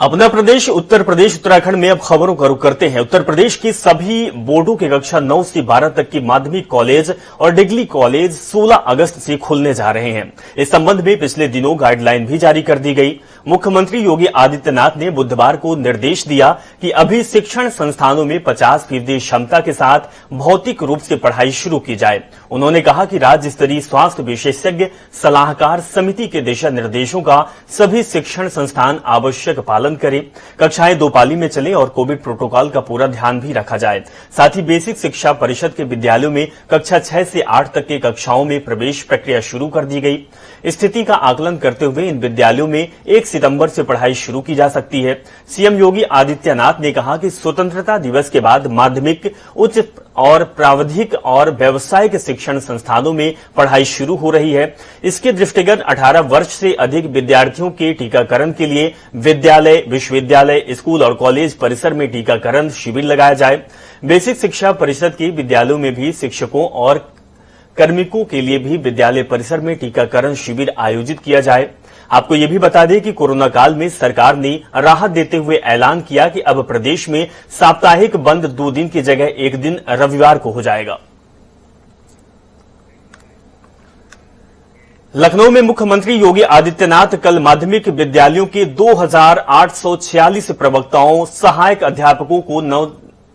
अपना प्रदेश उत्तर प्रदेश उत्तराखंड में अब खबरों का रुख करते हैं। उत्तर प्रदेश की सभी बोर्डों के कक्षा 9 से 12 तक की माध्यमिक कॉलेज और डिग्री कॉलेज 16 अगस्त से खुलने जा रहे हैं। इस संबंध में पिछले दिनों गाइडलाइन भी जारी कर दी गई। मुख्यमंत्री योगी आदित्यनाथ ने बुधवार को निर्देश दिया कि अभी शिक्षण संस्थानों में 50% क्षमता के साथ भौतिक रूप से पढ़ाई शुरू की जाए। उन्होंने कहा कि राज्य स्तरीय स्वास्थ्य विशेषज्ञ सलाहकार समिति के दिशा निर्देशों का सभी शिक्षण संस्थान आवश्यक पालन करें। कक्षाएं 2 पाली में चलें और कोविड प्रोटोकॉल का पूरा ध्यान भी रखा जाए। साथ ही बेसिक शिक्षा परिषद के विद्यालयों में कक्षा 6 से 8 तक के कक्षाओं में प्रवेश प्रक्रिया शुरू कर दी गई। स्थिति का आकलन करते हुए इन विद्यालयों में 1 सितंबर से पढ़ाई शुरू की जा सकती है। सीएम योगी आदित्यनाथ ने कहा कि स्वतंत्रता दिवस के बाद माध्यमिक, उच्च और प्राविधिक और व्यावसायिक शिक्षण संस्थानों में पढ़ाई शुरू हो रही है। इसके दृष्टिगत 18 वर्ष से अधिक विद्यार्थियों के टीकाकरण के लिए विद्यालय, विश्वविद्यालय, स्कूल और कॉलेज परिसर में टीकाकरण शिविर लगाया जाए। बेसिक शिक्षा परिषद के विद्यालयों में भी शिक्षकों और कार्मिकों के लिए भी विद्यालय परिसर में टीकाकरण शिविर आयोजित किया जाए। आपको यह भी बता दें कि कोरोना काल में सरकार ने राहत देते हुए ऐलान किया कि अब प्रदेश में साप्ताहिक बंद 2 दिन की जगह 1 दिन रविवार को हो जाएगा। लखनऊ में मुख्यमंत्री योगी आदित्यनाथ कल माध्यमिक विद्यालयों के 2846 प्रवक्ताओं, सहायक अध्यापकों को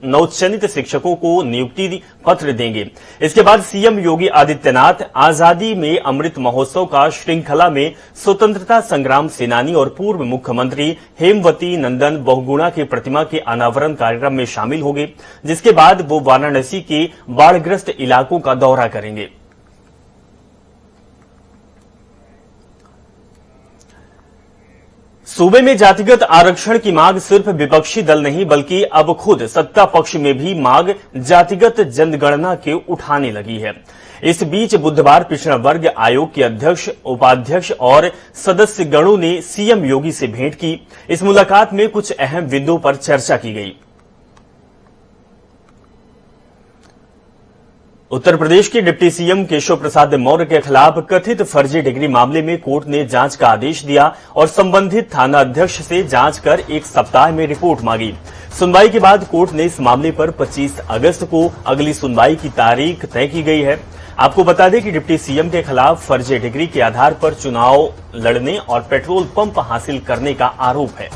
नवचयनित शिक्षकों को नियुक्ति पत्र देंगे। इसके बाद सीएम योगी आदित्यनाथ आजादी में अमृत महोत्सव का श्रृंखला में स्वतंत्रता संग्राम सेनानी और पूर्व मुख्यमंत्री हेमवती नंदन बहुगुणा की प्रतिमा के अनावरण कार्यक्रम में शामिल होंगे, जिसके बाद वो वाराणसी के बाढ़ग्रस्त इलाकों का दौरा करेंगे। सूबे में जातिगत आरक्षण की मांग सिर्फ विपक्षी दल नहीं बल्कि अब खुद सत्ता पक्ष में भी मांग जातिगत जनगणना के उठाने लगी है। इस बीच बुधवार पिछड़ा वर्ग आयोग के अध्यक्ष, उपाध्यक्ष और सदस्यगणों ने सीएम योगी से भेंट की। इस मुलाकात में कुछ अहम बिंदुओं पर चर्चा की गई। उत्तर प्रदेश के डिप्टी सीएम केशव प्रसाद मौर्य के खिलाफ कथित फर्जी डिग्री मामले में कोर्ट ने जांच का आदेश दिया और संबंधित थाना अध्यक्ष से जांच कर 1 सप्ताह में रिपोर्ट मांगी। सुनवाई के बाद कोर्ट ने इस मामले पर 25 अगस्त को अगली सुनवाई की तारीख तय की गई है। आपको बता दें कि डिप्टी सीएम के खिलाफ फर्जी डिग्री के आधार पर चुनाव लड़ने और पेट्रोल पंप हासिल करने का आरोप है।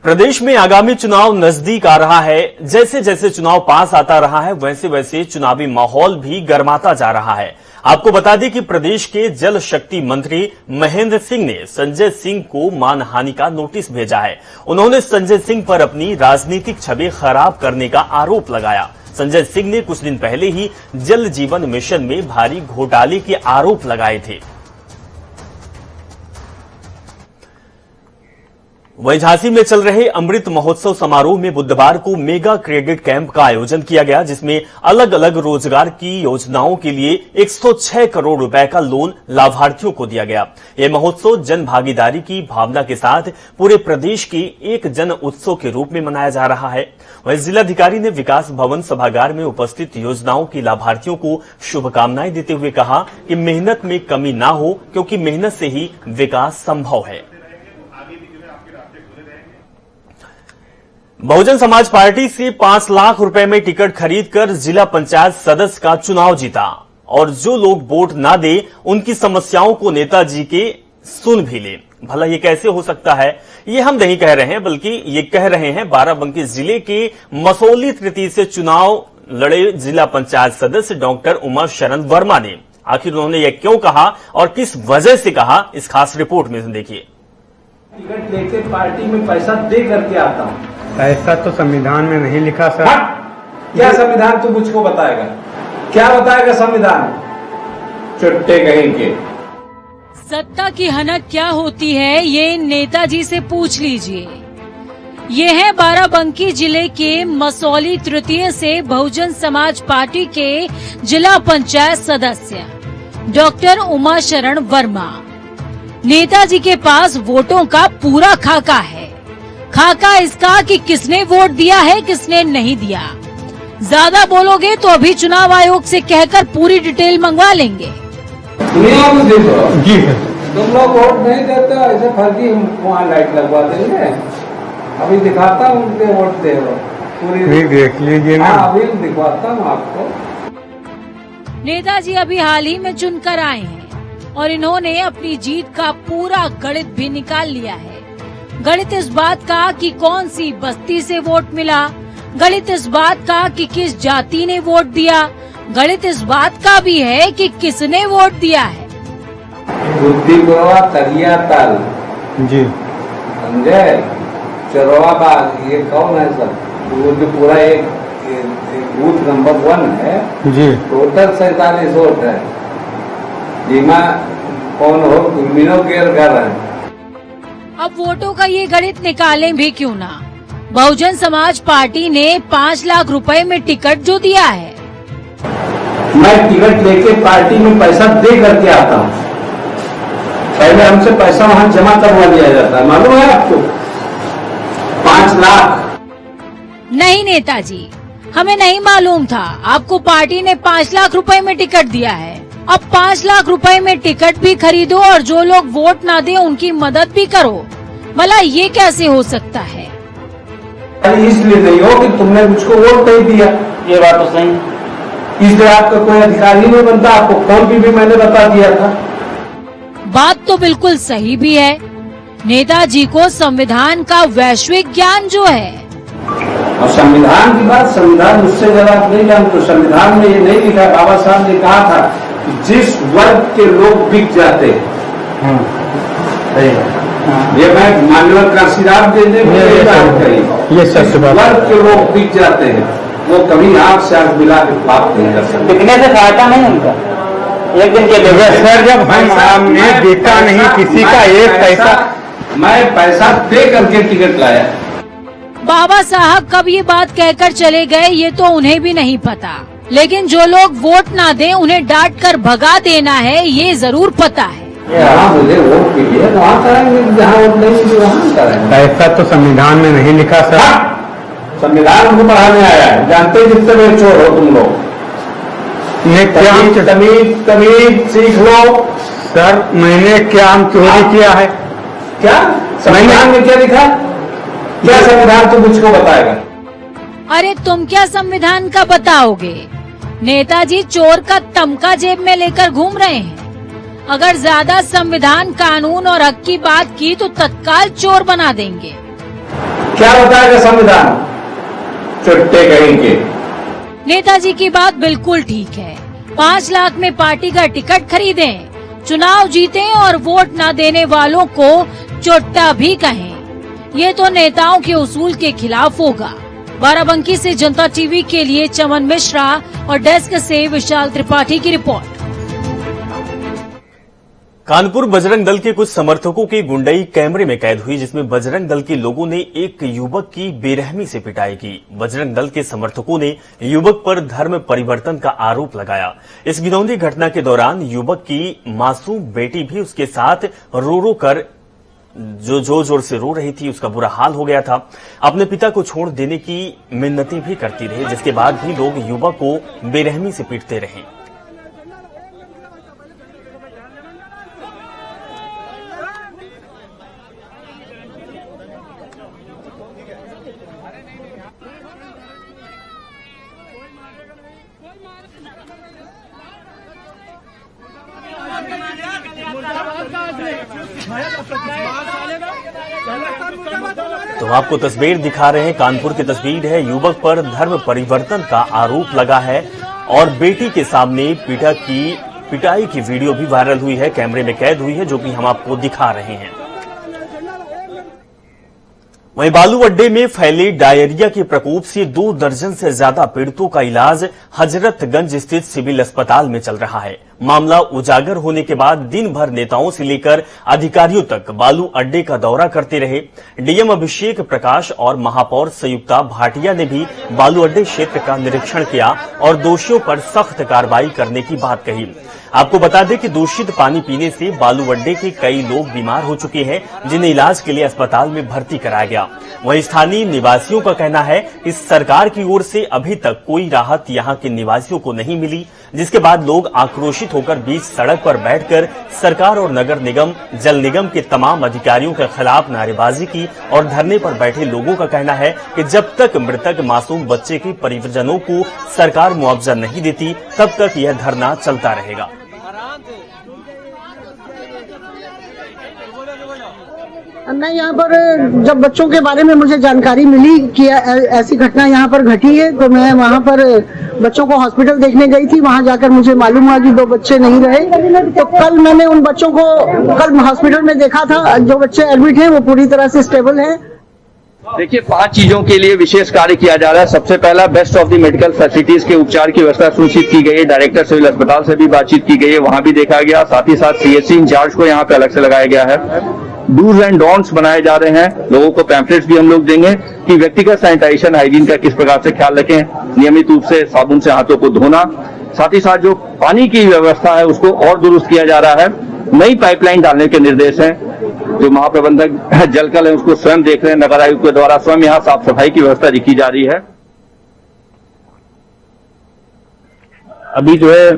प्रदेश में आगामी चुनाव नजदीक आ रहा है। जैसे जैसे चुनाव पास आता रहा है वैसे वैसे चुनावी माहौल भी गर्माता जा रहा है। आपको बता दें कि प्रदेश के जल शक्ति मंत्री महेंद्र सिंह ने संजय सिंह को मानहानि का नोटिस भेजा है। उन्होंने संजय सिंह पर अपनी राजनीतिक छवि खराब करने का आरोप लगाया। संजय सिंह ने कुछ दिन पहले ही जल जीवन मिशन में भारी घोटाले के आरोप लगाए थे। वहीं झांसी में चल रहे अमृत महोत्सव समारोह में बुधवार को मेगा क्रेडिट कैंप का आयोजन किया गया, जिसमें अलग अलग रोजगार की योजनाओं के लिए 106 करोड़ रुपए का लोन लाभार्थियों को दिया गया। यह महोत्सव जन भागीदारी की भावना के साथ पूरे प्रदेश के एक जन उत्सव के रूप में मनाया जा रहा है। वहीं जिलाधिकारी ने विकास भवन सभागार में उपस्थित योजनाओं के लाभार्थियों को शुभकामनाएं देते हुए कहा कि मेहनत में कमी ना हो, क्योंकि मेहनत से ही विकास संभव है। बहुजन समाज पार्टी से 5 लाख रुपए में टिकट खरीदकर जिला पंचायत सदस्य का चुनाव जीता और जो लोग वोट ना दे उनकी समस्याओं को नेताजी के सुन भी ले। भला ये कैसे हो सकता है? ये हम नहीं कह रहे हैं, बल्कि ये कह रहे हैं बाराबंकी जिले के मसौली तृतीय से चुनाव लड़े जिला पंचायत सदस्य डॉक्टर उमा शरण वर्मा ने। आखिर उन्होंने यह क्यों कहा और किस वजह से कहा, इस खास रिपोर्ट में देखिए। टिकट लेके पार्टी में पैसा दे करके आता हूँ। ऐसा तो संविधान में नहीं लिखा सर। क्या संविधान तू मुझको बताएगा? क्या बताएगा संविधान? चुट्टे कहेंगे। सत्ता की हनक क्या होती है ये नेताजी से पूछ लीजिए। ये है बाराबंकी जिले के मसौली तृतीय से बहुजन समाज पार्टी के जिला पंचायत सदस्य डॉक्टर उमा शरण वर्मा। नेताजी के पास वोटों का पूरा खाका है। खाका इसका कि किसने वोट दिया है, किसने नहीं दिया। ज्यादा बोलोगे तो अभी चुनाव आयोग से कहकर पूरी डिटेल मंगवा लेंगे। दुनिया को देखो, जी सर। तुम लोग वोट नहीं देते हो, ऐसे फर्जी वहाँ लाइट लगवा देंगे। अभी दिखाता हूँ उनके वोट दे रहे हो पूरी, नहीं देख लीजिए ना। हाँ, अभी दिखवाता हूँ आपको। नेताजी अभी हाल ही में चुनकर आए हैं और इन्होंने अपनी जीत का पूरा गणित भी निकाल लिया है। गणित इस बात का कि कौन सी बस्ती से वोट मिला, गणित इस बात का कि किस जाति ने वोट दिया, गणित इस बात का भी है कि किसने वोट दिया है। बुद्धिपुरवा तरिया ताल, जी समझे, चरवा बाग, ये कौन है सर? वो जो पूरा एक बूथ नंबर 1 है, जी। टोटल 47 वोट है। जिमा कौन हो, मीनो केयर कर रहे हैं। अब वोटों का ये गणित निकालें भी क्यों ना, बहुजन समाज पार्टी ने 5 लाख रुपए में टिकट जो दिया है। मैं टिकट लेके पार्टी में पैसा दे करके आता हूँ। पहले हमसे पैसा वहाँ जमा करवा लिया जाता है, मालूम है आपको? 5 लाख। नहीं नेताजी, हमें नहीं मालूम था। आपको पार्टी ने 5 लाख रुपए में टिकट दिया है। अब 5 लाख रुपए में टिकट भी खरीदो और जो लोग वोट ना दे उनकी मदद भी करो। भला ये कैसे हो सकता है? इसलिए नहीं हो कि तुमने मुझको वोट नहीं दिया। ये बात तो सही, इसलिए आपका कोई अधिकार ही नहीं बनता। आपको फोन भी मैंने बता दिया था। बात तो बिल्कुल सही भी है। नेताजी को संविधान का वैश्विक ज्ञान जो है, और संविधान की बात, संविधान मुझसे ज्यादा आप नहीं जानते। संविधान में ये नहीं लिखा, बाबा साहब ने कहा था कि जिस वर्ग के लोग बिक जाते, ये मैं मान्यवर काशीराम देने में ये सच बात। वर्ग के लोग बिक जाते हैं, वो कभी आंख से आंख मिला के बात नहीं कर सकते। बिकने से फायदा नहीं उनका, एक दिन के लिए। सर जब हमने देखा नहीं किसी का एक पैसा, मैं पैसा दे करके टिकट लाया। बाबा साहब कब ये बात कहकर चले गए ये तो उन्हें भी नहीं पता, लेकिन जो लोग वोट ना दें उन्हें डांट कर भगा देना है ये जरूर पता है। जहाँ मुझे वोट कीजिए वहाँ करेंगे, जहाँ वोट नहीं कीजिए वहाँ करेंगे। ऐसा तो संविधान में नहीं लिखा सर। संविधान को पढ़ाने आया है, जानते हैं जितने बड़े चोर हो तुम लोग। तमीज सीख लो। सर मैंने क्या चोरी किया है? क्या संविधान में क्या लिखा? क्या संविधान तो मुझको बताएगा? अरे तुम क्या संविधान का बताओगे? नेताजी चोर का तमका जेब में लेकर घूम रहे हैं। अगर ज्यादा संविधान, कानून और हक की बात की तो तत्काल चोर बना देंगे। क्या बताएगा संविधान? चुट्टे कहीं के। नेताजी की बात बिल्कुल ठीक है। 5 लाख में पार्टी का टिकट खरीदें, चुनाव जीतें और वोट न देने वालों को चोट्टा भी कहें। ये तो नेताओं के उसूल के खिलाफ होगा। बाराबंकी से जनता टीवी के लिए चमन मिश्रा और डेस्क से विशाल त्रिपाठी की रिपोर्ट। कानपुर बजरंग दल के कुछ समर्थकों की गुंडई कैमरे में कैद हुई, जिसमें बजरंग दल के लोगों ने एक युवक की बेरहमी से पिटाई की। बजरंग दल के समर्थकों ने युवक पर धर्म परिवर्तन का आरोप लगाया। इस घिनौनी घटना के दौरान युवक की मासूम बेटी भी उसके साथ रो रो कर जो जोर जोर से रो रही थी, उसका बुरा हाल हो गया था। अपने पिता को छोड़ देने की मिन्नतें भी करती रही, जिसके बाद भी लोग युवक को बेरहमी से पीटते रहे। तो आपको तस्वीर दिखा रहे हैं, कानपुर की तस्वीर है। युवक पर धर्म परिवर्तन का आरोप लगा है और बेटी के सामने पिटाई की वीडियो भी वायरल हुई है, कैमरे में कैद हुई है, जो कि हम आपको दिखा रहे हैं। वहीं बालू अड्डे में फैले डायरिया के प्रकोप से 2 दर्जन से ज्यादा पीड़ितों का इलाज हजरतगंज स्थित सिविल अस्पताल में चल रहा है। मामला उजागर होने के बाद दिन भर नेताओं से लेकर अधिकारियों तक बालू अड्डे का दौरा करते रहे। डीएम अभिषेक प्रकाश और महापौर संयुक्ता भाटिया ने भी बालू अड्डे क्षेत्र का निरीक्षण किया और दोषियों पर सख्त कार्रवाई करने की बात कही। आपको बता दें कि दूषित पानी पीने से बालू अड्डे के कई लोग बीमार हो चुके हैं, जिन्हें इलाज के लिए अस्पताल में भर्ती कराया गया। वहीं स्थानीय निवासियों का कहना है कि सरकार की ओर से अभी तक कोई राहत यहां के निवासियों को नहीं मिली, जिसके बाद लोग आक्रोशित होकर बीच सड़क पर बैठकर सरकार और नगर निगम, जल निगम के तमाम अधिकारियों के खिलाफ नारेबाजी की और धरने पर बैठे लोगों का कहना है कि जब तक मृतक मासूम बच्चे के परिजनों को सरकार मुआवजा नहीं देती, तब तक यह धरना चलता रहेगा। मैं यहाँ पर जब बच्चों के बारे में मुझे जानकारी मिली कि ऐसी घटना यहाँ पर घटी है, तो मैं वहाँ पर बच्चों को हॉस्पिटल देखने गई थी। वहाँ जाकर मुझे मालूम हुआ कि 2 बच्चे नहीं रहे। तो कल मैंने उन बच्चों को कल हॉस्पिटल में देखा था। जो बच्चे एडमिट हैं वो पूरी तरह से स्टेबल हैं। देखिए, 5 चीजों के लिए विशेष कार्य किया जा रहा है। सबसे पहला, best of the medical facilities के उपचार की व्यवस्था सुनिश्चित की गई है। डायरेक्टर सिविल अस्पताल से भी बातचीत की गई है, वहां भी देखा गया। साथ ही साथ सीएचसी इंचार्ज को यहाँ पे अलग से लगाया गया है। डूज एंड डोंट्स बनाए जा रहे हैं। लोगों को पैम्फलेट्स भी हम लोग देंगे कि व्यक्तिगत सैनिटाइजेशन, हाइजीन का किस प्रकार से ख्याल रखें, नियमित रूप से साबुन से हाथों को धोना। साथ ही साथ जो पानी की व्यवस्था है उसको और दुरुस्त किया जा रहा है। नई पाइपलाइन डालने के निर्देश हैं। जो महाप्रबंधक जलकल है उसको स्वयं देख रहे हैं। नगर आयुक्त के द्वारा स्वयं यहाँ साफ सफाई की व्यवस्था की जा रही है। अभी जो है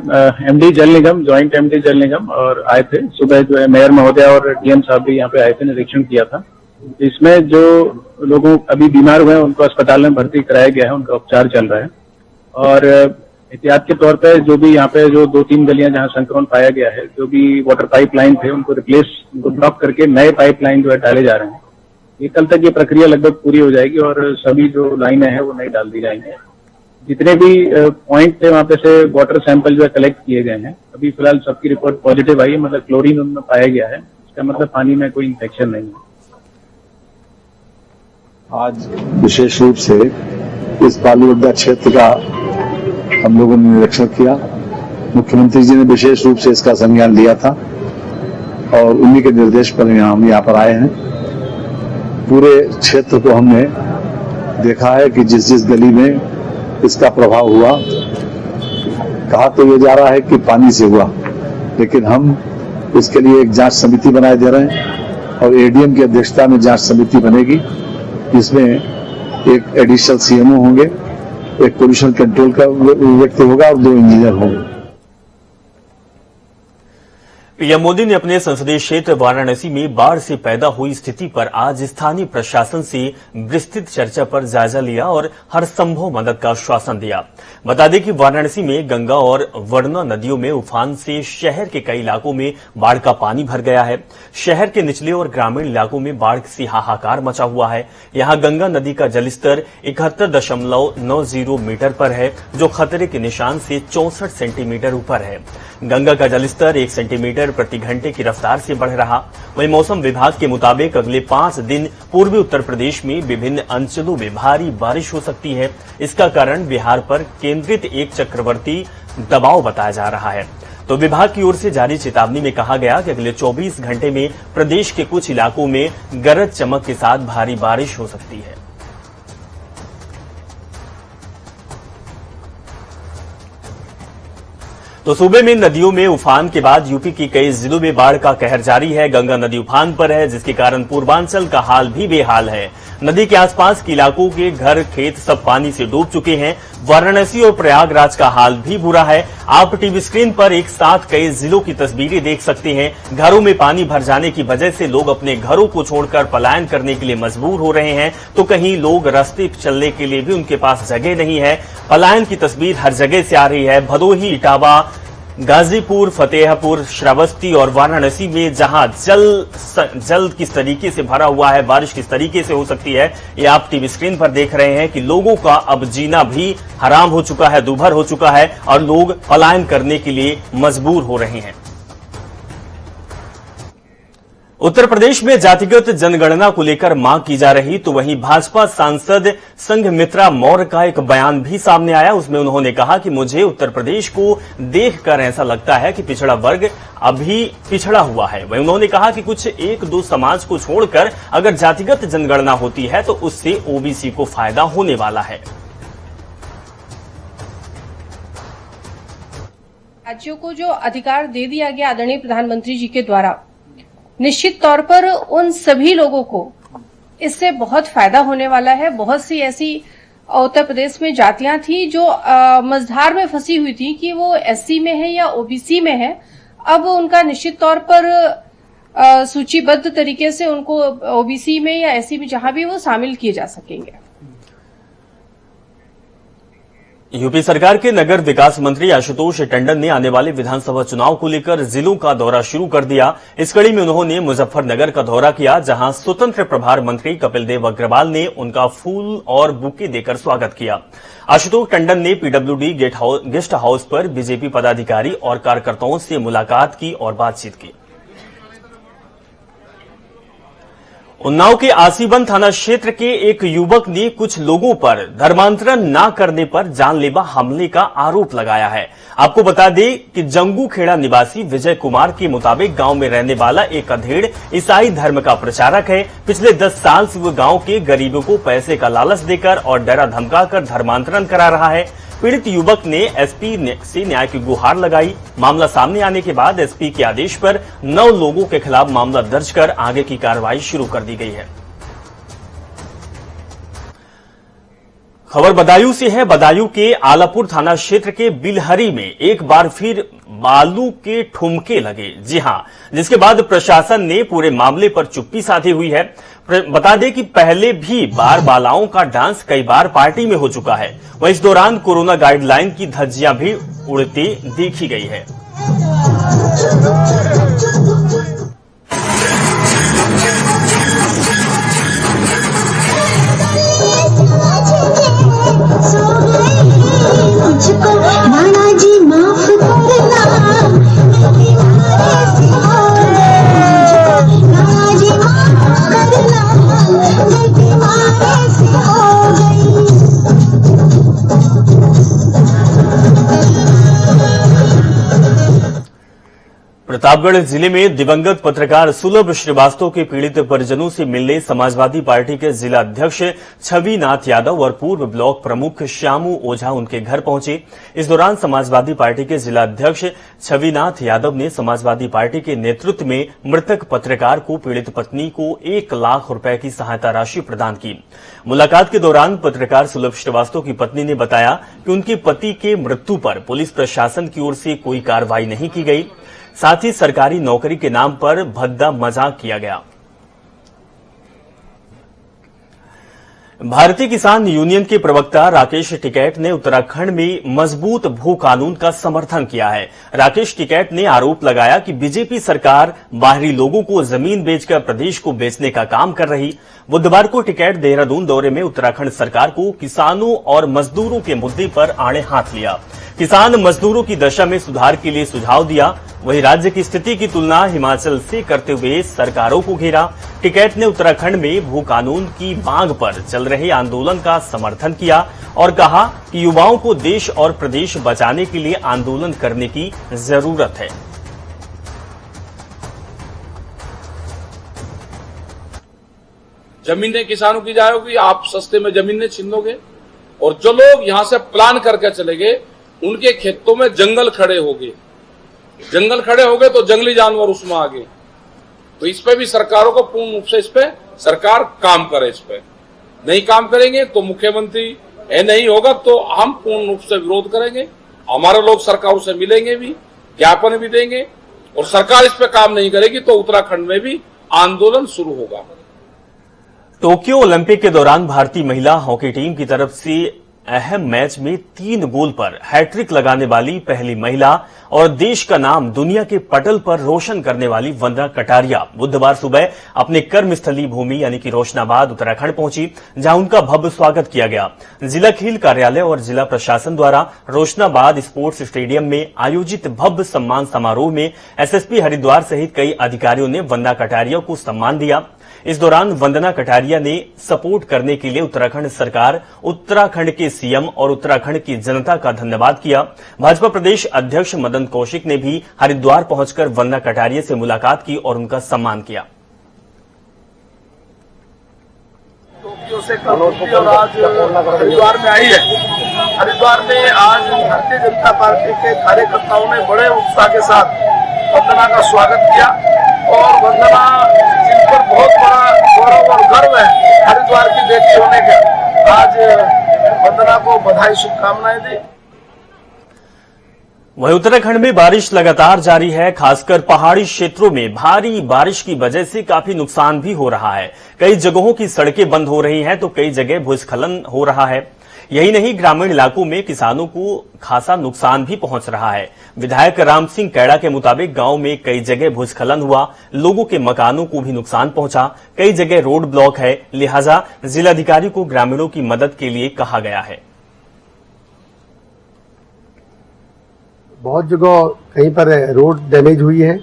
एमडी जल निगम, ज्वाइंट एमडी जल निगम और आए थे सुबह, जो है मेयर महोदय और डीएम साहब भी यहाँ पे आए थे, निरीक्षण किया था। इसमें जो लोगों अभी बीमार हुए हैं उनको अस्पताल में भर्ती कराया गया है, उनका उपचार चल रहा है। और एहतियात के तौर पे जो भी यहाँ पे जो 2-3 गलियां जहाँ संक्रमण पाया गया है, जो भी वाटर पाइप लाइन थे उनको रिप्लेस, उनको ब्लॉक करके नए पाइप लाइन जो है डाले जा रहे हैं। ये कल तक ये प्रक्रिया लगभग पूरी हो जाएगी और सभी जो लाइनें हैं वो नई डाल दी जाएंगी। जितने भी पॉइंट थे वहां पे से वाटर सैंपल जो है कलेक्ट किए गए हैं। अभी फिलहाल सबकी रिपोर्ट पॉजिटिव आई है, मतलब क्लोरीन उनमें पाया गया है। इसका मतलब पानी में कोई इन्फेक्शन नहीं है। आज विशेष रूप से इस बालू अड्डा क्षेत्र का हम लोगों ने निरीक्षण किया। मुख्यमंत्री जी ने विशेष रूप से इसका संज्ञान लिया था और उन्हीं के निर्देश पर हम यहाँ पर आए हैं। पूरे क्षेत्र को हमने देखा है कि जिस जिस गली में इसका प्रभाव हुआ, कहा तो ये जा रहा है कि पानी से हुआ, लेकिन हम इसके लिए एक जांच समिति बनाए दे रहे हैं और एडीएम की अध्यक्षता में जांच समिति बनेगी, जिसमें एक एडिशनल सीएमओ होंगे, एक पोल्यूशन कंट्रोल का व्यक्ति होगा और 2 इंजीनियर होंगे। पीएम मोदी ने अपने संसदीय क्षेत्र वाराणसी में बाढ़ से पैदा हुई स्थिति पर आज स्थानीय प्रशासन से विस्तृत चर्चा पर जायजा लिया और हर संभव मदद का आश्वासन दिया। बता दें कि वाराणसी में गंगा और वरना नदियों में उफान से शहर के कई इलाकों में बाढ़ का पानी भर गया है। शहर के निचले और ग्रामीण इलाकों में बाढ़ से हाहाकार मचा हुआ है। यहां गंगा नदी का जलस्तर 71.90 मीटर पर है, जो खतरे के निशान से 64 सेंटीमीटर ऊपर है। गंगा का जलस्तर 1 सेंटीमीटर प्रति घंटे की रफ्तार से बढ़ रहा। वहीं मौसम विभाग के मुताबिक अगले 5 दिन पूर्वी उत्तर प्रदेश में विभिन्न अंचलों में भारी बारिश हो सकती है। इसका कारण बिहार पर केंद्रित एक चक्रवर्ती दबाव बताया जा रहा है। तो विभाग की ओर से जारी चेतावनी में कहा गया कि अगले 24 घंटे में प्रदेश के कुछ इलाकों में गरज चमक के साथ भारी बारिश हो सकती है। तो सूबे में नदियों में उफान के बाद यूपी के कई जिलों में बाढ़ का कहर जारी है। गंगा नदी उफान पर है, जिसके कारण पूर्वांचल का हाल भी बेहाल है। नदी के आसपास के इलाकों के घर, खेत सब पानी से डूब चुके हैं। वाराणसी और प्रयागराज का हाल भी बुरा है। आप टीवी स्क्रीन पर एक साथ कई जिलों की तस्वीरें देख सकते हैं। घरों में पानी भर जाने की वजह से लोग अपने घरों को छोड़कर पलायन करने के लिए मजबूर हो रहे हैं, तो कहीं लोग रास्ते चलने के लिए भी उनके पास जगह नहीं है। पलायन की तस्वीर हर जगह से आ रही है। भदोही, इटावा, गाजीपुर, फतेहपुर, श्रावस्ती और वाराणसी में जहां जल किस तरीके से भरा हुआ है, बारिश किस तरीके से हो सकती है, ये आप टीवी स्क्रीन पर देख रहे हैं कि लोगों का अब जीना भी हराम हो चुका है, दूभर हो चुका है और लोग पलायन करने के लिए मजबूर हो रहे हैं। उत्तर प्रदेश में जातिगत जनगणना को लेकर मांग की जा रही, तो वहीं भाजपा सांसद संघमित्रा मौर्य का एक बयान भी सामने आया। उसमें उन्होंने कहा कि मुझे उत्तर प्रदेश को देखकर ऐसा लगता है कि पिछड़ा वर्ग अभी पिछड़ा हुआ है। वहीं उन्होंने कहा कि कुछ एक दो समाज को छोड़कर अगर जातिगत जनगणना होती है तो उससे ओबीसी को फायदा होने वाला है। राज्यों को जो अधिकार दे दिया गया आदरणीय प्रधानमंत्री जी के द्वारा, निश्चित तौर पर उन सभी लोगों को इससे बहुत फायदा होने वाला है। बहुत सी ऐसी उत्तर प्रदेश में जातियां थी जो मझधार में फंसी हुई थी कि वो एससी में है या ओबीसी में है। अब उनका निश्चित तौर पर सूचीबद्ध तरीके से उनको ओबीसी में या एससी में जहां भी वो शामिल किए जा सकेंगे। यूपी सरकार के नगर विकास मंत्री आशुतोष टंडन ने आने वाले विधानसभा चुनाव को लेकर जिलों का दौरा शुरू कर दिया। इस कड़ी में उन्होंने मुजफ्फरनगर का दौरा किया, जहां स्वतंत्र प्रभार मंत्री कपिल देव अग्रवाल ने उनका फूल और बुके देकर स्वागत किया। आशुतोष टंडन ने पीडब्ल्यूडी गेस्ट हाउस पर बीजेपी पदाधिकारी और कार्यकर्ताओं से मुलाकात की और बातचीत की। उन्नाव के आसीवन थाना क्षेत्र के एक युवक ने कुछ लोगों पर धर्मांतरण न करने पर जानलेवा हमले का आरोप लगाया है। आपको बता दें कि जंगू खेड़ा निवासी विजय कुमार के मुताबिक गांव में रहने वाला एक अधेड़ ईसाई धर्म का प्रचारक है। पिछले 10 साल से वह गांव के गरीबों को पैसे का लालच देकर और डरा धमकाकर धर्मांतरण करा रहा है। पीड़ित युवक ने एसपी से न्याय की गुहार लगाई। मामला सामने आने के बाद एसपी के आदेश पर 9 लोगों के खिलाफ मामला दर्ज कर आगे की कार्रवाई शुरू कर दी गई है। खबर बदायूं से है। बदायूं के आलापुर थाना क्षेत्र के बिलहरी में एक बार फिर बालू के ठुमके लगे। जी हां, जिसके बाद प्रशासन ने पूरे मामले पर चुप्पी साधी हुई है। बता दें कि पहले भी बार बालाओं का डांस कई बार पार्टी में हो चुका है। वहीं इस दौरान कोरोना गाइडलाइन की धज्जियां भी उड़ती देखी गई है। प्रतापगढ़ जिले में दिवंगत पत्रकार सुलभ श्रीवास्तव के पीड़ित परिजनों से मिलने समाजवादी पार्टी के जिला अध्यक्ष छविनाथ यादव और पूर्व ब्लॉक प्रमुख श्यामू ओझा उनके घर पहुंचे। इस दौरान समाजवादी पार्टी के जिला अध्यक्ष छविनाथ यादव ने समाजवादी पार्टी के नेतृत्व में मृतक पत्रकार को पीड़ित पत्नी को 1 लाख रुपए की सहायता राशि प्रदान की। मुलाकात के दौरान पत्रकार सुलभ श्रीवास्तव की पत्नी ने बताया कि उनके पति के मृत्यु पर पुलिस प्रशासन की ओर से कोई कार्रवाई नहीं की गई। साथ ही सरकारी नौकरी के नाम पर भद्दा मजाक किया गया। भारतीय किसान यूनियन के प्रवक्ता राकेश टिकैत ने उत्तराखंड में मजबूत भू कानून का समर्थन किया है। राकेश टिकैत ने आरोप लगाया कि बीजेपी सरकार बाहरी लोगों को जमीन बेचकर प्रदेश को बेचने का काम कर रही। बुधवार को टिकैत देहरादून दौरे में उत्तराखंड सरकार को किसानों और मजदूरों के मुद्दे पर आड़े हाथ लिया। किसान मजदूरों की दशा में सुधार के लिए सुझाव दिया। वहीं राज्य की स्थिति की तुलना हिमाचल से करते हुए सरकारों को घेरा। टिकैत ने उत्तराखंड में भू कानून की मांग पर चल रहे आंदोलन का समर्थन किया और कहा कि युवाओं को देश और प्रदेश बचाने के लिए आंदोलन करने की जरूरत है। जमीनें किसानों की जाएगी, आप सस्ते में जमीनें छीन लोगे और जो लोग यहां से प्लान करके चले गए उनके खेतों में जंगल खड़े हो गए। जंगल खड़े हो गए तो जंगली जानवर उसमें आ गए। तो इस पे भी सरकारों को पूर्ण रूप से इस पे सरकार काम करे। इस पे नहीं काम करेंगे तो मुख्यमंत्री नहीं होगा तो हम पूर्ण रूप से विरोध करेंगे। हमारे लोग सरकारों से मिलेंगे भी, ज्ञापन भी देंगे और सरकार इस पे काम नहीं करेगी तो उत्तराखंड में भी आंदोलन शुरू होगा। टोक्यो ओलंपिक के दौरान भारतीय महिला हॉकी टीम की तरफ से अहम मैच में 3 गोल पर हैट्रिक लगाने वाली पहली महिला और देश का नाम दुनिया के पटल पर रोशन करने वाली वंदना कटारिया बुधवार सुबह अपने कर्मस्थली भूमि यानी कि रोशनाबाद उत्तराखंड पहुंची, जहां उनका भव्य स्वागत किया गया। जिला खेल कार्यालय और जिला प्रशासन द्वारा रोशनाबाद स्पोर्ट्स स्टेडियम में आयोजित भव्य सम्मान समारोह में एसएसपी हरिद्वार सहित कई अधिकारियों ने वंदना कटारिया को सम्मान दिया। इस दौरान वंदना कटारिया ने सपोर्ट करने के लिए उत्तराखंड सरकार, उत्तराखंड के सीएम और उत्तराखंड की जनता का धन्यवाद किया। भाजपा प्रदेश अध्यक्ष मदन कौशिक ने भी हरिद्वार पहुंचकर वंदना कटारिया से मुलाकात की और उनका सम्मान किया। टोक्यो से कल और आज हरिद्वार में आई है। हरिद्वार में आज भारतीय जनता पार्टी के कार्यकर्ताओं ने बड़े उत्साह के साथ वंदना का स्वागत किया और वंदना जिन पर बहुत बड़ा गौरव और गर्व है हरिद्वार की बेटी होने का, आज वंदना को बधाई शुभकामनाएं दी। वहीं उत्तराखंड में बारिश लगातार जारी है। खासकर पहाड़ी क्षेत्रों में भारी बारिश की वजह से काफी नुकसान भी हो रहा है। कई जगहों की सड़कें बंद हो रही हैं तो कई जगह भूस्खलन हो रहा है। यही नहीं, ग्रामीण इलाकों में किसानों को खासा नुकसान भी पहुंच रहा है। विधायक राम सिंह कैड़ा के मुताबिक गांव में कई जगह भूस्खलन हुआ, लोगों के मकानों को भी नुकसान पहुंचा, कई जगह रोड ब्लॉक है, लिहाजा जिलाधिकारी को ग्रामीणों की मदद के लिए कहा गया है। बहुत जगह कहीं पर रोड डैमेज हुई है,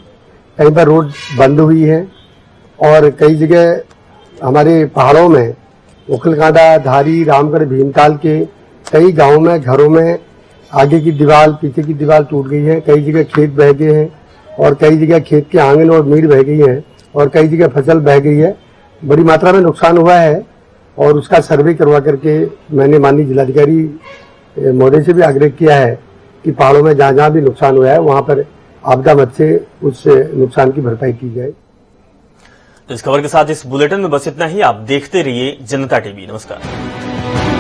कहीं पर रोड बंद हुई है और कई जगह हमारे पहाड़ों में उखलकांडा, धारी, रामगढ़, भीमताल के कई गांवों में घरों में आगे की दीवार, पीछे की दीवार टूट गई है। कई जगह खेत बह गए हैं और कई जगह खेत के आंगन और मीड़ बह गई है और कई जगह फसल बह गई है। बड़ी मात्रा में नुकसान हुआ है और उसका सर्वे करवा करके मैंने माननीय जिलाधिकारी महोदय से भी आग्रह किया है कि पहाड़ों में जहां जहां भी नुकसान हुआ है वहां पर आपदा मद से उस नुकसान की भरपाई की जाए। तो इस खबर के साथ इस बुलेटिन में बस इतना ही। आप देखते रहिए जनता टीवी। नमस्कार।